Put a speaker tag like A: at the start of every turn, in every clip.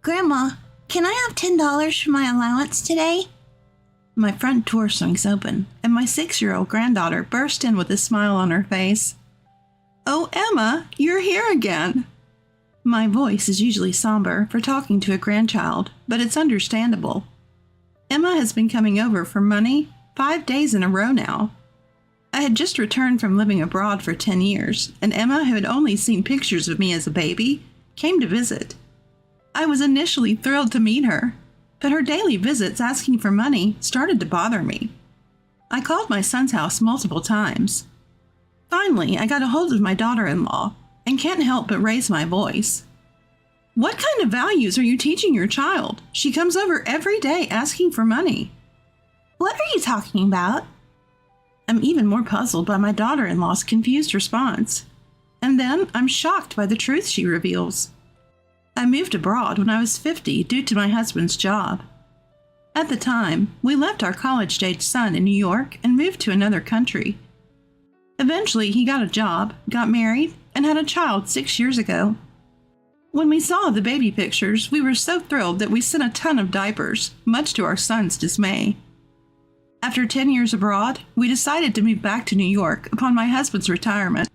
A: Grandma, can I have $10 for my allowance today? My front door swings open, and my 6-year-old granddaughter burst in with a smile on her face. Oh, Emma, you're here again. My voice is usually somber for talking to a grandchild, but it's understandable. Emma has been coming over for money 5 days in a row now. I had just returned from living abroad for 10 years, and Emma, who had only seen pictures of me as a baby, came to visit. I was initially thrilled to meet her, but her daily visits asking for money started to bother me. I called my son's house multiple times. Finally, I got a hold of my daughter-in-law and can't help but raise my voice. What kind of values are you teaching your child? She comes over every day asking for money. What are you talking about? I'm even more puzzled by my daughter-in-law's confused response. And then I'm shocked by the truth she reveals. I moved abroad when I was 50 due to my husband's job. At the time, we left our college-age son in New York and moved to another country. Eventually, he got a job, got married, and had a child 6 years ago. When we saw the baby pictures, we were so thrilled that we sent a ton of diapers, much to our son's dismay. After 10 years abroad, we decided to move back to New York upon my husband's retirement.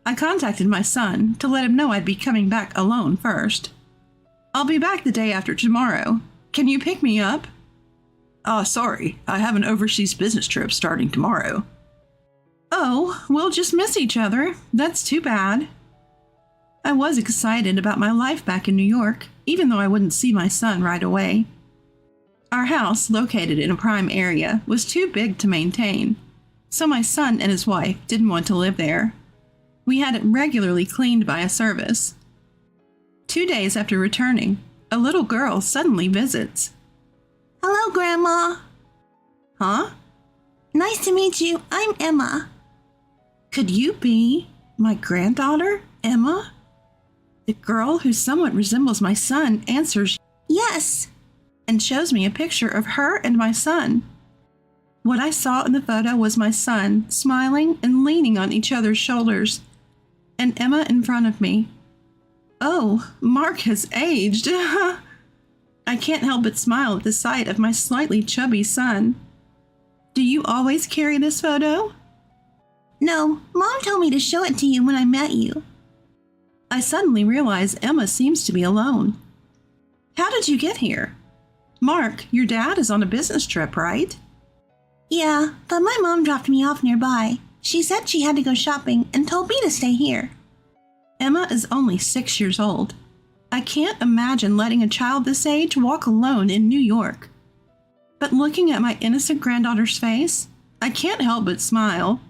A: I contacted my son to let him know I'd be coming back alone first. I'll be back the day after tomorrow. Can you pick me up? Sorry, I have an overseas business trip starting tomorrow. Oh, we'll just miss each other. That's too bad. I was excited about my life back in New York, even though I wouldn't see my son right away. Our house, located in a prime area, was too big to maintain, so my son and his wife didn't want to live there. We had it regularly cleaned by a service. 2 days after returning, a little girl suddenly visits. Hello, Grandma. Huh? Nice to meet you. I'm Emma. Could you be my granddaughter, Emma? The girl, who somewhat resembles my son, answers yes, and shows me a picture of her and my son. What I saw in the photo was my son smiling and leaning on each other's shoulders, and Emma in front of me. Oh, Mark has aged. I can't help but smile at the sight of my slightly chubby son. Do you always carry this photo? No, Mom told me to show it to you when I met you. I suddenly realize Emma seems to be alone. How did you get here? Mark, your dad is on a business trip, right? Yeah, but my mom dropped me off nearby. She said she had to go shopping and told me to stay here. Emma is only 6 years old. I can't imagine letting a child this age walk alone in New York. But looking at my innocent granddaughter's face, I can't help but smile.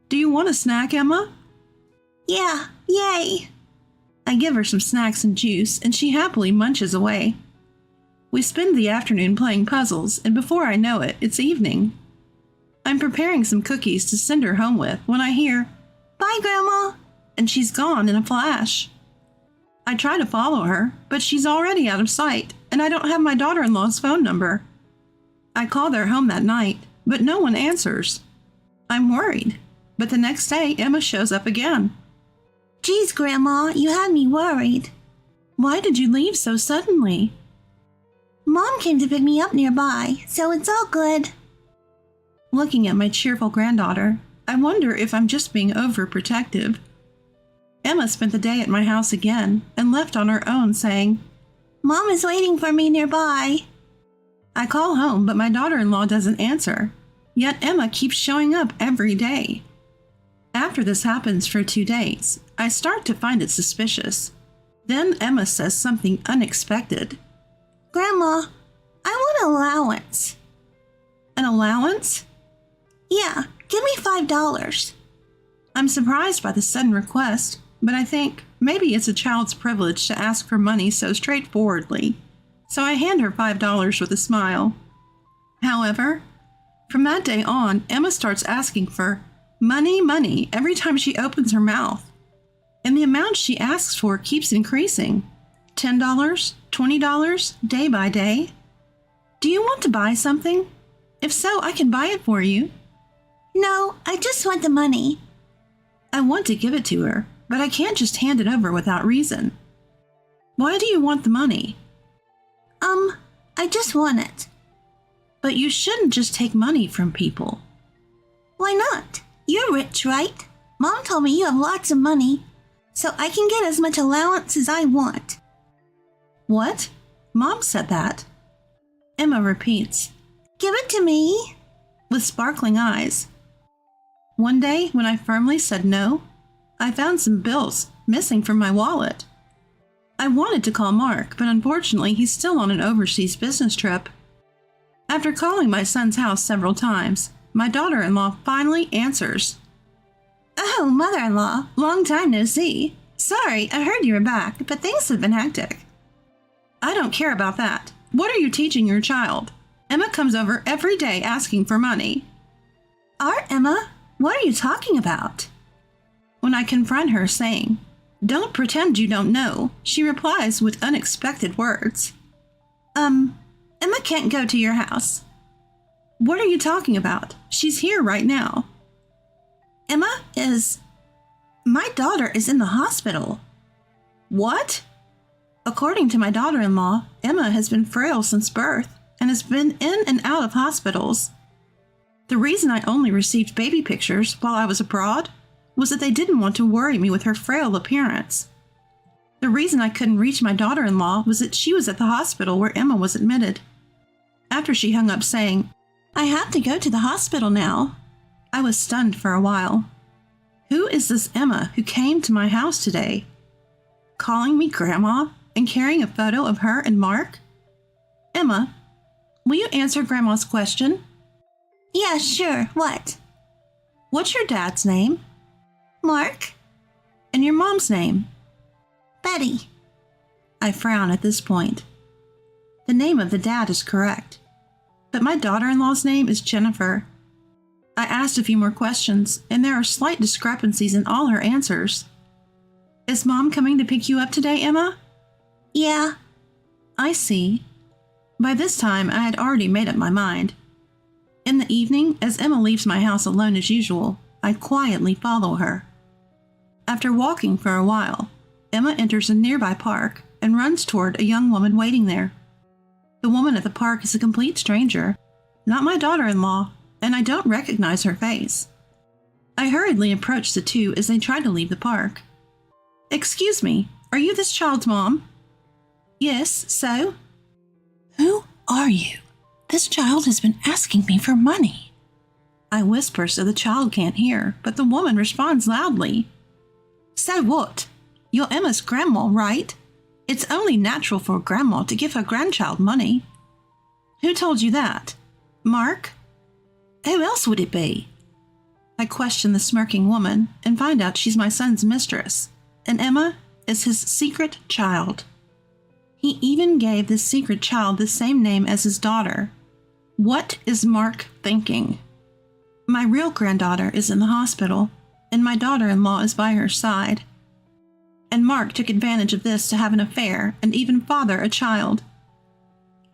A: Do you want a snack, Emma? Yeah, yay! I give her some snacks and juice, and she happily munches away. We spend the afternoon playing puzzles, and before I know it, it's evening. I'm preparing some cookies to send her home with when I hear, "Bye, Grandma," and she's gone in a flash. I try to follow her, but she's already out of sight, and I don't have my daughter-in-law's phone number. I call their home that night, but no one answers. I'm worried, but the next day Emma shows up again. Geez, Grandma, you had me worried. Why did you leave so suddenly? Mom came to pick me up nearby, so it's all good. Looking at my cheerful granddaughter, I wonder if I'm just being overprotective. Emma spent the day at my house again and left on her own, saying, "Mom is waiting for me nearby." I call home, but my daughter-in-law doesn't answer, yet Emma keeps showing up every day. After this happens for 2 days, I start to find it suspicious. Then Emma says something unexpected. Grandma, I want an allowance. An allowance? Yeah, give me $5. I'm surprised by the sudden request, but I think maybe it's a child's privilege to ask for money so straightforwardly, so I hand her $5 with a smile. However, from that day on, Emma starts asking for money every time she opens her mouth. And the amount she asks for keeps increasing. $10, $20, day by day. Do you want to buy something? If so, I can buy it for you. No, I just want the money. I want to give it to her, but I can't just hand it over without reason. Why do you want the money?
B: I just want it.
A: But you shouldn't just take money from people.
B: Why not? You're rich, right? Mom told me you have lots of money, so I can get as much allowance as I want.
A: What? Mom said that. Emma repeats,
B: Give it to me.
A: with sparkling eyes. One day, when I firmly said no, I found some bills missing from my wallet. I wanted to call Mark, but unfortunately he's still on an overseas business trip. After calling my son's house several times, my daughter-in-law finally answers.
B: Oh, mother-in-law, long time no see. Sorry, I heard you were back, but things have been hectic.
A: I don't care about that. What are you teaching your child? Emma comes over every day asking for money.
B: Emma, what are you talking about?
A: When I confront her saying, Don't pretend you don't know, she replies with unexpected words.
B: Emma can't go to your house.
A: What are you talking about? She's here right now.
B: My daughter is in the hospital.
A: What? According to my daughter-in-law, Emma has been frail since birth and has been in and out of hospitals. The reason I only received baby pictures while I was abroad was that they didn't want to worry me with her frail appearance. The reason I couldn't reach my daughter-in-law was that she was at the hospital where Emma was admitted. After she hung up saying, I have to go to the hospital now, I was stunned for a while. Who is this Emma who came to my house today? Calling me Grandma and carrying a photo of her and Mark? Emma, will you answer Grandma's question?
B: Yeah, sure. What?
A: What's your dad's name?
B: Mark?
A: And your mom's name?
B: Betty.
A: I frown at this point. The name of the dad is correct, but my daughter-in-law's name is Jennifer. I asked a few more questions, and there are slight discrepancies in all her answers. Is Mom coming to pick you up today, Emma?
B: Yeah.
A: I see. By this time, I had already made up my mind. In the evening, as Emma leaves my house alone as usual, I quietly follow her. After walking for a while, Emma enters a nearby park and runs toward a young woman waiting there. The woman at the park is a complete stranger, not my daughter-in-law, and I don't recognize her face. I hurriedly approach the two as they try to leave the park. Excuse me, are you this child's mom? Yes, so? Who are you? This child has been asking me for money. I whisper so the child can't hear, but the woman responds loudly. So what? You're Emma's grandma, right? It's only natural for a grandma to give her grandchild money. Who told you that? Mark? Who else would it be? I question the smirking woman and find out she's my son's mistress, and Emma is his secret child. He even gave this secret child the same name as his daughter. What is Mark thinking? My real granddaughter is in the hospital, and my daughter-in-law is by her side. And Mark took advantage of this to have an affair and even father a child.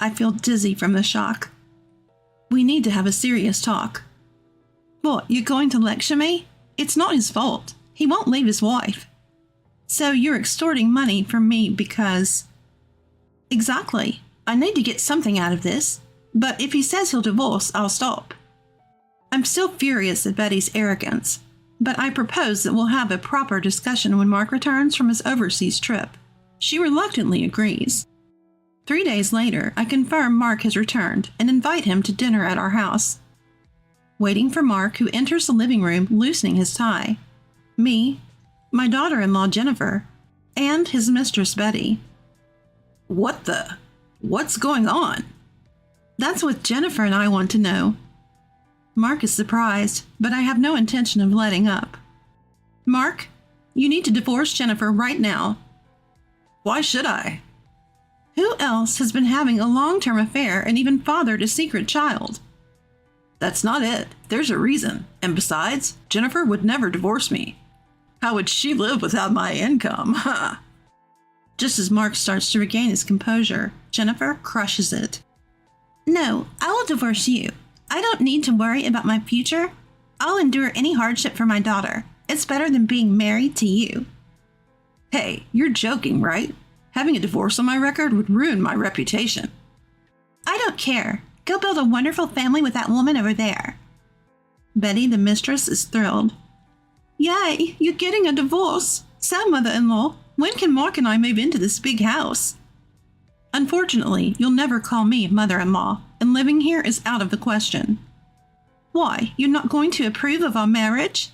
A: I feel dizzy from the shock. We need to have a serious talk. What, you're going to lecture me? It's not his fault. He won't leave his wife. So you're extorting money from me because... Exactly. I need to get something out of this, but if he says he'll divorce, I'll stop. I'm still furious at Betty's arrogance, but I propose that we'll have a proper discussion when Mark returns from his overseas trip. She reluctantly agrees. 3 days later, I confirm Mark has returned and invite him to dinner at our house. Waiting for Mark, who enters the living room loosening his tie. Me, my daughter-in-law Jennifer, and his mistress Betty. What's going on? That's what Jennifer and I want to know. Mark is surprised, but I have no intention of letting up. Mark, you need to divorce Jennifer right now. Why should I? Who else has been having a long-term affair and even fathered a secret child? That's not it. There's a reason. And besides, Jennifer would never divorce me. How would she live without my income? Just as Mark starts to regain his composure, Jennifer crushes it. No, I will divorce you. I don't need to worry about my future. I'll endure any hardship for my daughter. It's better than being married to you. Hey, you're joking, right? Having a divorce on my record would ruin my reputation.
B: I don't care. Go build a wonderful family with that woman over there.
A: Betty, the mistress, is thrilled. Yay, you're getting a divorce. So, mother-in-law, when can Mark and I move into this big house? Unfortunately, you'll never call me mother-in-law, and living here is out of the question. Why, you're not going to approve of our marriage?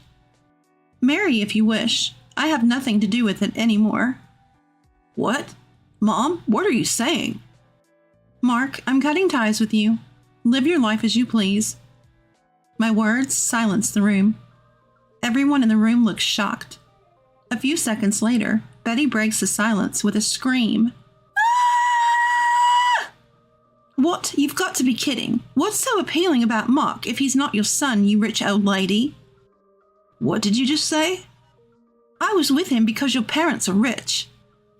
A: Marry if you wish. I have nothing to do with it anymore. What? Mom, what are you saying? Mark, I'm cutting ties with you. Live your life as you please. My words silenced the room. Everyone in the room looks shocked. A few seconds later, Betty breaks the silence with a scream. Ah! What? You've got to be kidding. What's so appealing about Mark if he's not your son, you rich old lady? What did you just say? I was with him because your parents are rich.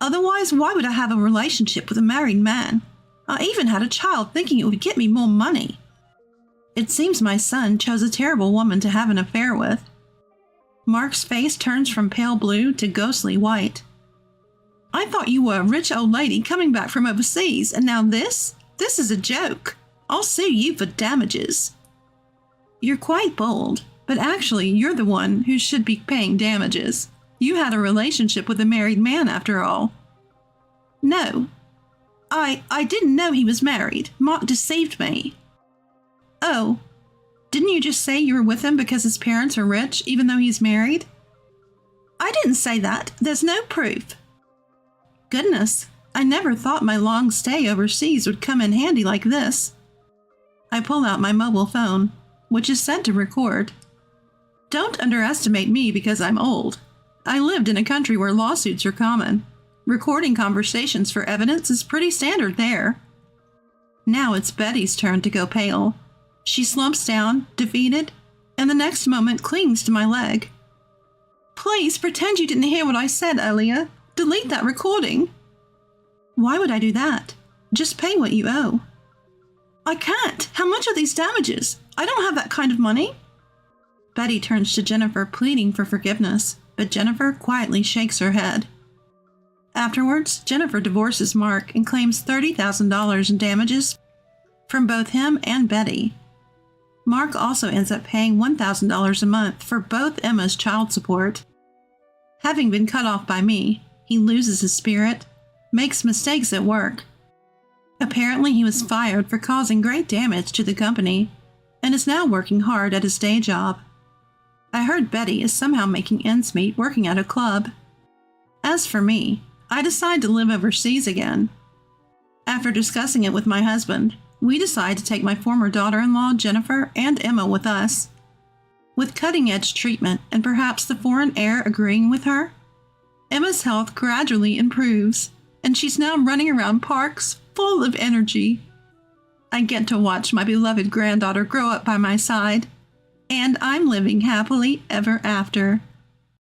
A: Otherwise, why would I have a relationship with a married man? I even had a child thinking it would get me more money. It seems my son chose a terrible woman to have an affair with. Mark's face turns from pale blue to ghostly white. I thought you were a rich old lady coming back from overseas, and now this? This is a joke. I'll sue you for damages. You're quite bold, but actually you're the one who should be paying damages. You had a relationship with a married man after all. No. I didn't know he was married. Mark deceived me. Oh, didn't you just say you were with him because his parents are rich, even though he's married? I didn't say that. There's no proof. Goodness, I never thought my long stay overseas would come in handy like this. I pull out my mobile phone, which is set to record. Don't underestimate me because I'm old. I lived in a country where lawsuits are common. Recording conversations for evidence is pretty standard there. Now it's Betty's turn to go pale. She slumps down, defeated, and the next moment clings to my leg. Please pretend you didn't hear what I said, Elia. Delete that recording. Why would I do that? Just pay what you owe. I can't. How much are these damages? I don't have that kind of money. Betty turns to Jennifer, pleading for forgiveness, but Jennifer quietly shakes her head. Afterwards, Jennifer divorces Mark and claims $30,000 in damages from both him and Betty. Mark also ends up paying $1,000 a month for both Emma's child support. Having been cut off by me, he loses his spirit, makes mistakes at work. Apparently, he was fired for causing great damage to the company and is now working hard at his day job. I heard Betty is somehow making ends meet working at a club. As for me, I decide to live overseas again. After discussing it with my husband, we decide to take my former daughter-in-law, Jennifer, and Emma with us. With cutting-edge treatment and perhaps the foreign air agreeing with her, Emma's health gradually improves, and she's now running around parks full of energy. I get to watch my beloved granddaughter grow up by my side, and I'm living happily ever after.